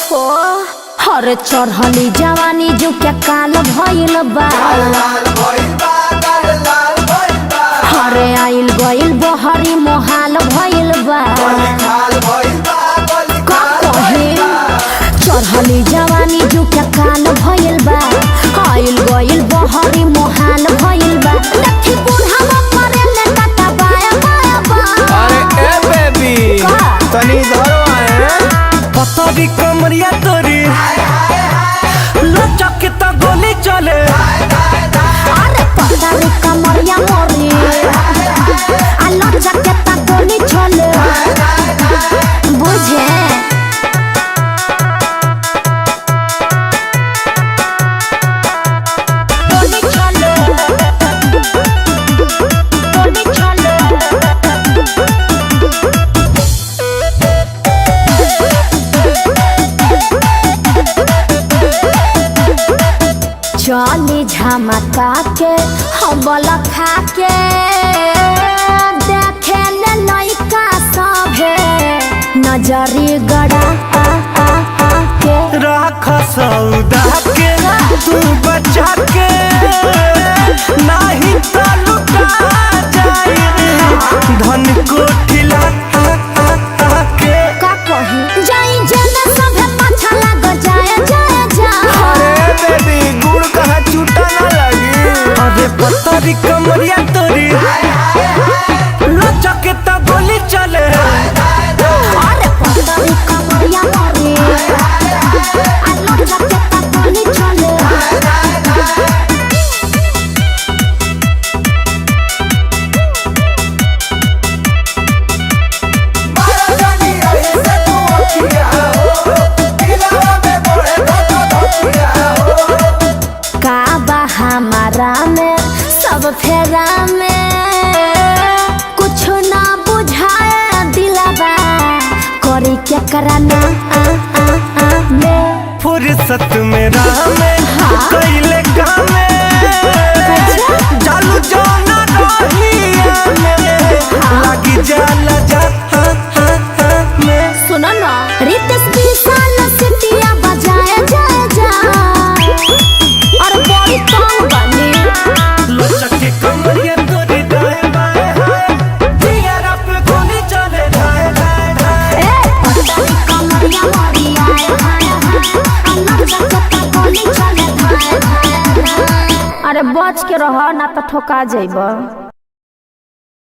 अरे चढ़ली जवानी जो क्या काल भइल बा, अरे आइल गइल बहरी मोहाल भइल बा। चढ़ली जवानी जो क्या काल भइल बा, आइल गइल बहरी मोहाल भइल बा। देखी बुढ़ावा मरेले काटा बाया बाया बा। अरे ए बेबी तनी धरो आए पतरी कमरिया तोरी लचक त गोली चले। अरे पतरी कमरिया मोरी आ लचक त गोली चले बुझे। चली झमका के हबल खा के देखे ले लइका सभे नजरी गड़ा के राख सौदा के तू बचा के नहीं तो लुटा जाए धन कोठिला के। का कही जाई जेना सभे पाछा लाग जाए जाए जा। अरे बेबी गुड़ कहाँ छूटा ना लगी। अरे पतरी कमरिया तोरी लचक त गोली चले। अरे पतरी कमरिया मोरी आ लचक त गोली चले। हमारा में सब फेरा में कुछ ना बुझाए दिलवा करी क्या कराना में फुर्सत मेरा में कैले काम जालू जाना लगी जाला जा में। सुनो ना रितेश विशाल सिटिया बजाए जाए जा और बड़ी कम बनी लचक के कमरिया तोरी दाएं बाएं हाय दियारा पे गोली चले धाए धाए धाए। ए पतरी कमरिया मोरी आए हाय हाय लचक के गोली चले धाए धाए। अरे बच के रह ना तो ठोका जाइबा।